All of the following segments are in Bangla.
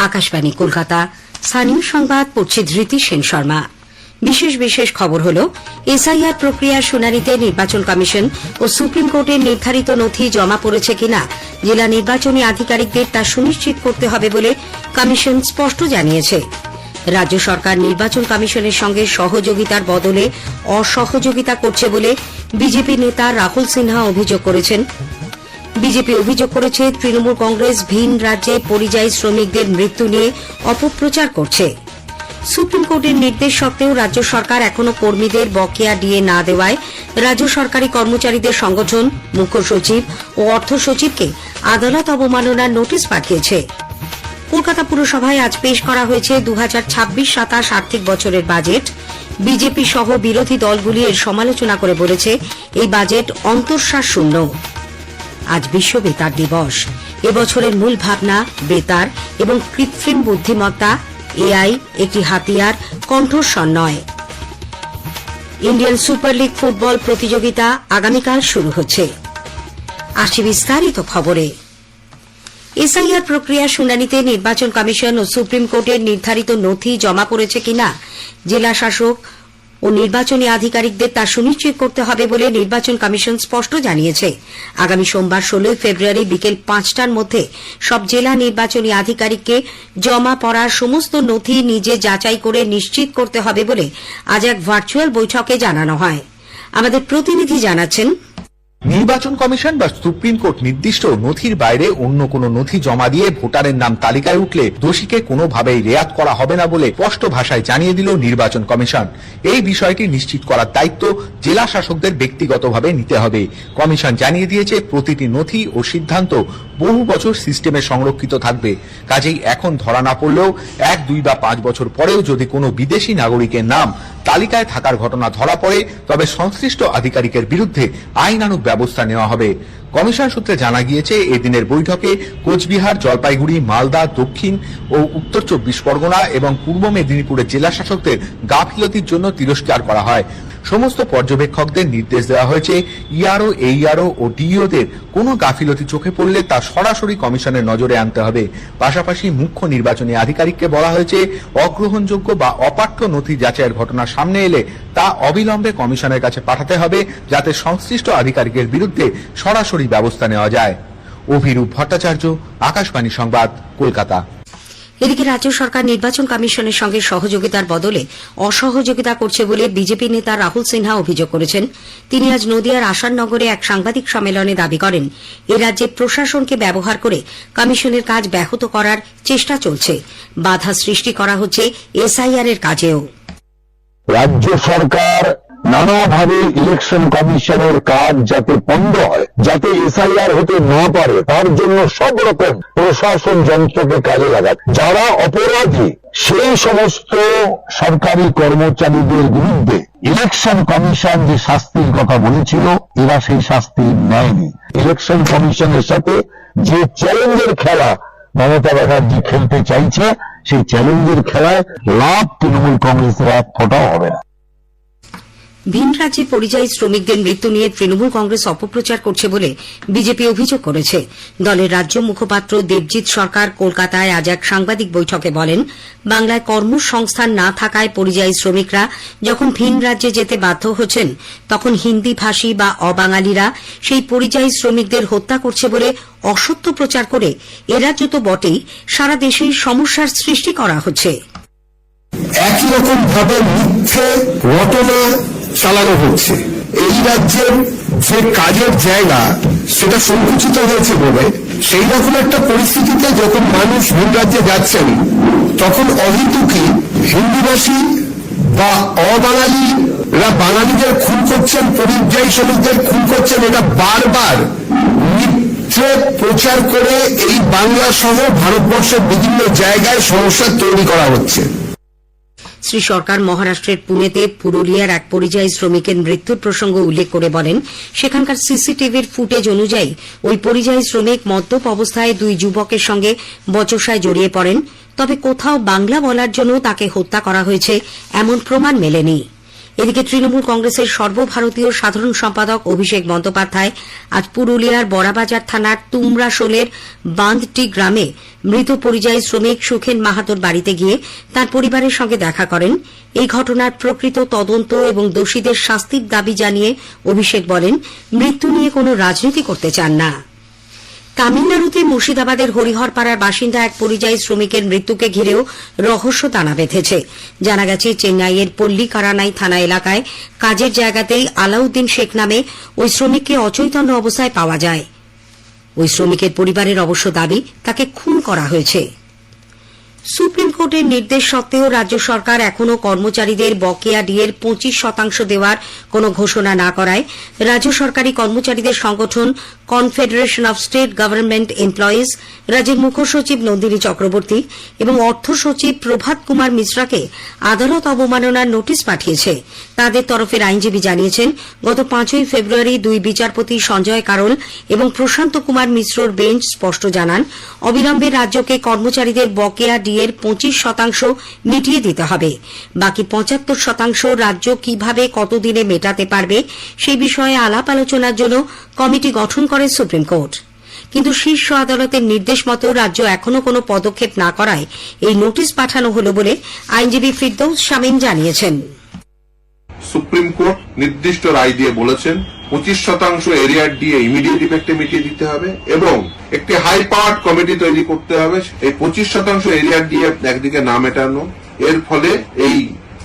আকাশবাণী কলকাতা। স্থানীয় সংবাদ পড়ছে ধৃতি সেন শর্মা। বিশেষ খবর হল এসআইআর প্রক্রিয়ার শুনানিতে নির্বাচন কমিশন ও সুপ্রিম কোর্টের নির্ধারিত নথি জমা পড়েছে কিনা জেলা নির্বাচনী আধিকারিকদের তা সুনিশ্চিত করতে হবে বলে কমিশন স্পষ্ট জানিয়েছে। রাজ্য সরকার নির্বাচন কমিশনের সঙ্গে সহযোগিতার বদলে অসহযোগিতা করছে বলে বিজেপি নেতা রাহুল সিনহা অভিযোগ করেছেন। বিজেপি অভিযোগ করেছে তৃণমূল কংগ্রেস ভিন রাজ্যে পরিযায়ী শ্রমিকদের মৃত্যু নিয়ে অপপ্রচার করছে। সুপ্রিম কোর্টের নির্দেশ সত্ত্বেও রাজ্য সরকার এখনও কর্মীদের বকেয়া ডিএ না দেওয়ায় রাজ্য সরকারি কর্মচারীদের সংগঠন মুখ্য সচিব ও অর্থ সচিবকে আদালত অবমাননার নোটিশ পাঠিয়েছে। কলকাতা পুরসভায় আজ পেশ করা হয়েছে 2026-27 আর্থিক বছরের বাজেট। বিজেপি সহ বিরোধী দলগুলি এর সমালোচনা করে বলেছে এই বাজেট অন্তঃসার শূন্য। আজ বিশ্ব বেতার দিবস। এবছরের মূল ভাবনা বেতার এবং কৃত্রিম বুদ্ধিমত্তা এআই একটি হাতিয়ার, কণ্ঠস্বর নয়। ইন্ডিয়ান সুপার লিগ ফুটবল প্রতিযোগিতা আগামীকাল শুরু হচ্ছে। আসছে বিস্তারিত খবরে। এসআইআর প্রক্রিয়া শুনানিতে নির্বাচন কমিশন ও সুপ্রিম কোর্টের নির্ধারিত নথি জমা পড়েছে কিনা জেলা শাসক ও নির্বাচনী আধিকারিকদের তা সুনিশ্চিত করতে হবে বলে নির্বাচন কমিশন স্পষ্ট জানিয়েছে। আগামী সোমবার 16 ফেব্রুয়ারি বিকেল 5টার মধ্যে সব জেলা নির্বাচনী আধিকারিককে জমা পড়ার সমস্ত নথি নিজে যাচাই করে নিশ্চিত করতে হবে বলে আজ এক ভার্চুয়াল বৈঠকে জানানো হয়। আমাদের প্রতিনিধি জানাচ্ছেন, নির্বাচন কমিশন বা সুপ্রিম কোর্ট নির্দিষ্ট নথির বাইরে অন্য কোনো নথি জমা দিয়ে ভোটারের নাম তালিকায় উঠলে দোষীকে কোনোভাবেই রেয়াত করা হবে না বলে স্পষ্ট ভাষায় জানিয়ে দিল নির্বাচন কমিশন। এই বিষয়টি নিশ্চিত করার দায়িত্ব জেলা শাসকদের ব্যক্তিগতভাবে নিতে হবে। কমিশন জানিয়ে দিয়েছে প্রতিটি নথি ও সিদ্ধান্ত বহু বছর সিস্টেমে সংরক্ষিত থাকবে। কাজেই এখন ধরা না পড়লেও 1, 2 বা 5 বছর পরেও যদি কোনো বিদেশি নাগরিকের নাম তালিকায় থাকার ঘটনা ধরা পড়ে তবে সংশ্লিষ্ট আধিকারিকের বিরুদ্ধে আইনানুগ ব্যবস্থা নেওয়া হবে। কমিশন সূত্রে জানা গিয়েছে এদিনের বৈঠকে কোচবিহার, জলপাইগুড়ি, মালদা, দক্ষিণ ও উত্তর 24 পরগনা এবং পূর্ব মেদিনীপুরের জেলা শাসকদের গাফিলতির জন্য তিরস্কার করা হয়। সমস্ত পর্যবেক্ষকদের নির্দেশ দেওয়া হয়েছে ইআরও, এইআরও ও ডিইওদের কোনো গাফিলতি চোখে পড়লে তা সরাসরি কমিশনের নজরে আনতে হবে। পাশাপাশি মুখ্য নির্বাচনী আধিকারিককে বলা হয়েছে অগ্রহণযোগ্য বা অপাঠ্য নথি যাচাইয়ের ঘটনা সামনে এলে তা অবিলম্বে কমিশনের কাছে পাঠাতে হবে যাতে সংশ্লিষ্ট আধিকারিকের বিরুদ্ধে সরাসরি ব্যবস্থা নেওয়া যায়। অভিরূপ ভট্টাচার্য, আকাশবাণী সংবাদ, কলকাতা। এদিকে রাজ্য সরকার নির্বাচন কমিশনের সঙ্গে সহযোগিতার বদলে অসহযোগিতা করছে বলে বিজেপি নেতা রাহুল সিনহা অভিযোগ করেছেন। তিনি আজ নদিয়ার আসাননগরে এক সাংবাদিক সম্মেলনে দাবি করেন এ রাজ্যে প্রশাসনকে ব্যবহার করে কমিশনের কাজ ব্যাহত করার চেষ্টা চলছে। বাধা সৃষ্টি করা হচ্ছে এসআইআর এর কাজেও। রাজ্য সরকার নানাভাবে ইলেকশন কমিশনের কাজ যাতে বন্ধ হয়, যাতে এসআইআর হতে না পারে তার জন্য সব রকম প্রশাসন যন্ত্রকে কাজে লাগায়। যারা অপরাধী সেই সমস্ত সরকারি কর্মচারীদের বিরুদ্ধে ইলেকশন কমিশন যে শাস্তির কথা বলেছিল এরা সেই শাস্তি নেয়নি। ইলেকশন কমিশনের সাথে যে চ্যালেঞ্জের খেলা মমতা ব্যানার্জি খেলতে চাইছে সেই চ্যালেঞ্জের খেলায় লাভ তৃণমূল কংগ্রেসের এক ফোঁটাও হবে না। ভিন রাজ্যে পরিযায়ী শ্রমিকদের মৃত্যু নিয়ে তৃণমূল কংগ্রেস অপপ্রচার করছে বলে বিজেপি অভিযোগ করেছে। দলের রাজ্য মুখপাত্র দেবজিৎ সরকার কলকাতায় আজ এক সাংবাদিক বৈঠকে বলেন, বাংলায় কর্মসংস্থান না থাকায় পরিযায়ী শ্রমিকরা যখন ভিন রাজ্যে যেতে বাধ্য হচ্ছেন তখন হিন্দি ভাষী বা অবাঙালিরা সেই পরিযায়ী শ্রমিকদের হত্যা করছে বলে অসত্য প্রচার করে এ রাজ্য তো বটেই, সারা দেশেই সমস্যার সৃষ্টি করা হচ্ছে। একই রকম ভাবে মিথ্যে রটনা চালানো হচ্ছে। এই রাজ্যের যে কাজের জায়গা সেটা সংকুচিত হয়েছে বলে সেই রকম একটা পরিস্থিতিতে যখন মানুষ ভিন রাজ্যে যাচ্ছেন তখন অহেতুকই হিন্দিভাষী বা অবাঙালিরা বাঙালিদের খুন করছেন, পরিযায়ী শ্রমিকদের খুন করছেন। এটা বারবার মিথ্যে প্রচার করে এই বাংলা সহ ভারতবর্ষের বিভিন্ন জায়গায় সমস্যা তৈরি করা হচ্ছে। শ্রী সরকার মহারাষ্ট্রের পুনেতে পুরুলিয়ার এক পরিযায়ী শ্রমিকের মৃত্যুর প্রসঙ্গ উল্লেখ করে বলেন, সেখানকার সিসিটিভির ফুটেজ অনুযায়ী ওই পরিযায়ী শ্রমিক মদ্যপ অবস্থায় 2 যুবকের সঙ্গে বচসায় জড়িয়ে পড়েন। তবে কোথাও বাংলা বলার জন্য তাকে হত্যা করা হয়েছে এমন প্রমাণ মেলেনি। এদিকে তৃণমূল কংগ্রেসের সর্বভারতীয় সাধারণ সম্পাদক অভিষেক বন্দ্যোপাধ্যায় আজ পুরুলিয়ার বড়াবাজার থানার তুমরাশোলের বাঁধটি গ্রামে মৃত পরিযায়ী শ্রমিক সুখেন মাহাতোর বাড়িতে গিয়ে তার পরিবারের সঙ্গে দেখা করেন। এই ঘটনার প্রকৃত তদন্ত এবং দোষীদের শাস্তির দাবি জানিয়ে অভিষেক বলেন, মৃত্যু নিয়ে কোনো রাজনীতি করতে চান না। তামিলনাড়ুতে মুর্শিদাবাদের হরিহরপাড়ার বাসিন্দা এক পরিযায়ী শ্রমিকের মৃত্যুকে ঘিরেও রহস্য দানা বেঁধেছে। জানা গেছে, চেন্নাইয়ের পল্লিকারানাই থানা এলাকায় কাজের জায়গাতেই আলাউদ্দিন শেখ নামে ওই শ্রমিককে অচৈতন্য অবস্থায় পাওয়া যায়। ওই শ্রমিকের পরিবারের অবশ্য দাবি তাকে খুন করা হয়েছে। সুপ্রিম কোর্টের নির্দেশ সত্ত্বেও রাজ্য সরকার এখনও কর্মচারীদের বকেয়া ডিএর 25% দেওয়ার কোনো ঘোষণা না করায় রাজ্য সরকারি কর্মচারীদের সংগঠন confederation of state government employees রাজ্যের মুখ্য সচিব নন্দিনী চক্রবর্তী এবং অর্থ সচিব প্রভাত কুমার মিশ্রাকে আদালত অবমাননার নোটিশ পাঠিয়েছে। তাদের তরফের আইনজীবী জানিয়েছেন, গত 5ই ফেব্রুয়ারি 2 বিচারপতি সঞ্জয় কারোল এবং প্রশান্ত কুমার মিশ্রর বেঞ্চ স্পষ্ট জানান, অবিলম্বে রাজ্যকে কর্মচারীদের বকেয়া ডিএর 25% মিটিয়ে দিতে হবে। বাকি 75% রাজ্য কিভাবে কতদিনে মেটাতে পারবে সেই বিষয়ে আলাপ আলোচনার জন্য কমিটি গঠন করে সুপ্রিম কোর্ট। কিন্তু শীর্ষ আদালতের নির্দেশ মতো রাজ্য এখনও কোনো পদক্ষেপ না করায় এই নোটিশ পাঠানো হল বলে আইনজীবী ফিরদৌস শামীম জানিয়েছেন। সুপ্রিম কোর্ট নির্দিষ্ট রায় দিয়ে বলেছেন 25% এরিয়ার ডিএ ইমিডিয়েট ইফেক্টে মিটিয়ে দিতে হবে এবং একটি হাই পাওয়ার কমিটি তৈরি করতে হবে। এই 25% এরিয়ার ডিএ একদিকে না মেটানো, এর ফলে এই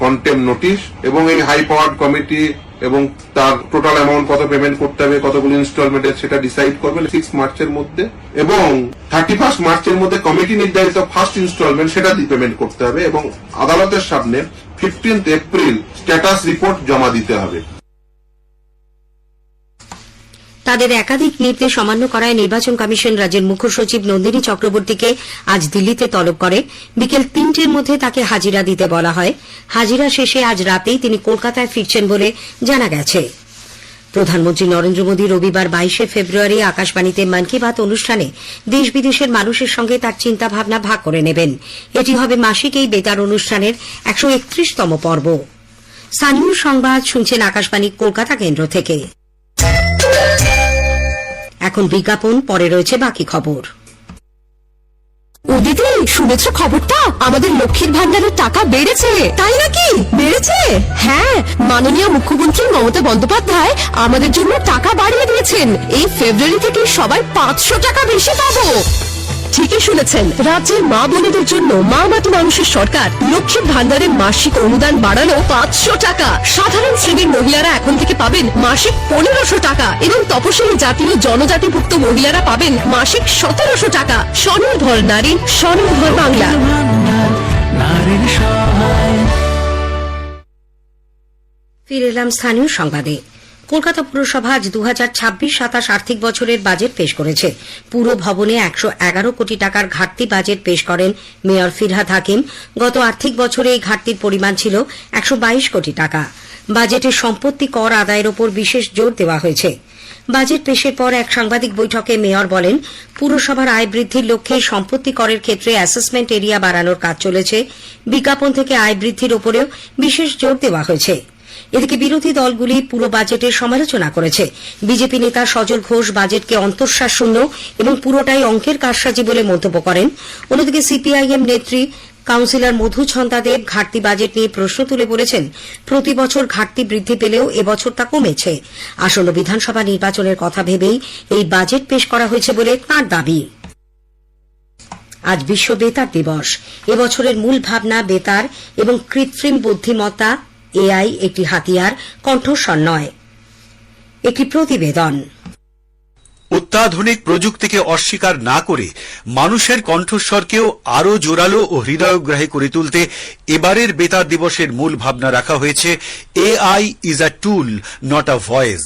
কন্টেম্প নোটিশ এবং এই হাই পাওয়ার কমিটি এবং তার টোটাল অ্যামাউন্ট কত পেমেন্ট করতে হবে, কতগুলো ইনস্টলমেন্টে সেটা ডিসাইড করবে 6 মার্চের মধ্যে এবং 31 মার্চের মধ্যে কমিটি নির্ধারিত ফার্স্ট ইনস্টলমেন্ট সেটা পেমেন্ট করতে হবে এবং আদালতের সামনে 15 এপ্রিল স্ট্যাটাস রিপোর্ট জমা দিতে হবে। তাদের একাধিক নির্দেশ অমান্য করায় নির্বাচন কমিশন রাজ্যের মুখ্য সচিব নন্দিনী চক্রবর্তীকে আজ দিল্লিতে তলব করে। বিকেল 3টের মধ্যে তাকে হাজিরা দিতে বলা হয়। হাজিরা শেষে আজ রাতেই তিনি কলকাতায় ফিরছেন বলে জানা গেছে। প্রধানমন্ত্রী নরেন্দ্র মোদী রবিবার 22 ফেব্রুয়ারি আকাশবাণীতে মন কি বাত অনুষ্ঠানে দেশ বিদেশের মানুষের সঙ্গে তার চিন্তাভাবনা ভাগ করে নেবেন। এটি হবে মাসিক এই বেতার অনুষ্ঠানের 131তম পর্ব। স্থানীয় সংবাদ শুনছেন আকাশবাণী কলকাতা কেন্দ্র থেকে। এখন বিজ্ঞাপন, পরে রয়েছে বাকি খবর। ও দিদি, শুনেছ খবরটা? আমাদের লক্ষ্মীর ভান্ডারের টাকা বেড়েছে। তাই নাকি? বেড়েছে? হ্যাঁ, মাননীয় মুখ্যমন্ত্রী মমতা বন্দ্যোপাধ্যায় আমাদের জন্য টাকা বাড়িয়ে দিয়েছেন। এই ফেব্রুয়ারি থেকে সবাই 500 টাকা বেশি পাবো। ঠিকই শুনেছেন, রাজ্যের মা বোনেদের জন্য মা মাটি মানুষের সরকার লক্ষ্মীর ভান্ডারের মাসিক অনুদান বাড়ানো 500 টাকা। সাধারণ শ্রেণীর মহিলারা এখন থেকে পাবেন মাসিক 1500 টাকা এবং তপশিলি জাতি ও জনজাতিভুক্ত মহিলারা পাবেন মাসিক 1700 টাকা। স্বনির্ভর নারী, স্বনির্ভর বাংলা। ফিরে এলাম স্থানীয় সংবাদে। কলকাতা পুরসভা আজ 2026-27 আর্থিক বছরের বাজেট পেশ করেছে। পুর ভবনে 111 কোটি টাকার ঘাটতি বাজেট পেশ করেন মেয়র ফিরহাদ হাকিম। গত আর্থিক বছরে এই ঘাটতির পরিমাণ ছিল 122 কোটি টাকা। বাজেটে সম্পত্তি কর আদায়ের ওপর বিশেষ জোর দেওয়া হয়েছে। বাজেট পেশের পর এক সাংবাদিক বৈঠকে মেয়র বলেন, পুরসভার আয় বৃদ্ধির লক্ষ্যে সম্পত্তি করের ক্ষেত্রে অ্যাসেসমেন্ট এরিয়া বাড়ানোর কাজ চলেছে। বিজ্ঞাপন থেকে আয় বৃদ্ধির ওপরেও বিশেষ জোর দেওয়া হয়েছে। এদিকে বিরোধী দলগুলি পুরো বাজেটের সমালোচনা করেছে। বিজেপি নেতা সজল ঘোষ বাজেটকে অন্তঃশ্বাস শূন্য এবং পুরোটাই অঙ্কের কারসাজি বলে মন্তব্য করেন। অন্যদিকে সিপিআইএম নেত্রী কাউন্সিলর মধু ছন্দাদেব ঘাটতি বাজেট নিয়ে প্রশ্ন তুলে বলেছেন, প্রতি বছর ঘাটতি বৃদ্ধি পেলেও এবছর তা কমেছে। আসন্ন বিধানসভা নির্বাচনের কথা ভেবেই এই বাজেট পেশ করা হয়েছে বলে তাঁর দাবি। আজ বিশ্ব বেতার দিবস। এবছরের মূল ভাবনা বেতার এবং কৃত্রিম বুদ্ধিমত্তা এআই একটি হাতিয়ার, কণ্ঠস্বর নয়। একটি প্রতিবেদন। অত্যাধুনিক প্রযুক্তিকে অস্বীকার না করে মানুষের কণ্ঠস্বরকেও আরও জোরালো ও হৃদয়গ্রাহী করে তুলতে এবারের বেতার দিবসের মূল ভাবনা রাখা হয়েছে AI is a tool not a voice.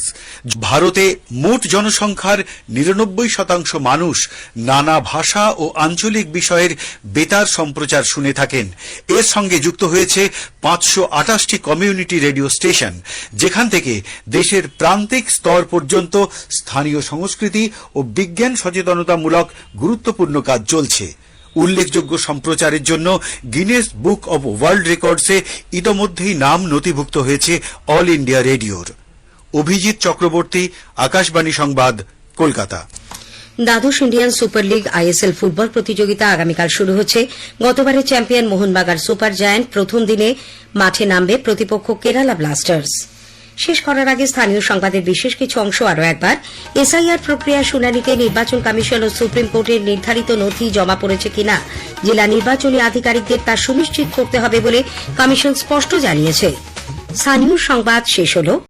ভারতে মোট জনসংখ্যার 99% মানুষ নানা ভাষা ও আঞ্চলিক বিষয়ের বেতার সম্প্রচার শুনে থাকেন। এর সঙ্গে যুক্ত হয়েছে 528টি কমিউনিটি রেডিও স্টেশন, যেখান থেকে দেশের প্রান্তিক স্তর পর্যন্ত স্থানীয় সংস্কৃতি ও বিজ্ঞান সচেতনতামূলক গুরুত্বপূর্ণ কাজ চলছে। উল্লেখযোগ্য সম্প্রচারের জন্য গিনেস বুক অব ওয়ার্ল্ড রেকর্ডসে ইতোমধ্যেই নাম নথিভুক্ত হয়েছে অল ইন্ডিয়া রেডিওর। অভিজিৎ চক্রবর্তী, আকাশবাণী সংবাদ, কলকাতা। দ্বাদশ Indian super league ISL football প্রতিযোগিতা আগামীকাল শুরু হচ্ছে। গতবারের চ্যাম্পিয়ন মোহনবাগান সুপার জায়ান্ট প্রথম দিনে মাঠে নামবে প্রতিপক্ষ কেরালা ব্লাস্টার্স। শেষ করার আগে স্থানীয় সংবাদের বিশেষ কিছু অংশ আরও একবার। এসআইআর প্রক্রিয়ার শুনানিতে নির্বাচন কমিশন ও সুপ্রিম কোর্টের নির্ধারিত নথি জমা পড়েছে কিনা জেলা নির্বাচনী আধিকারিকদের তা সুনিশ্চিত করতে হবে বলে কমিশন স্পষ্ট জানিয়েছে। স্থানীয় সংবাদ শেষ হল।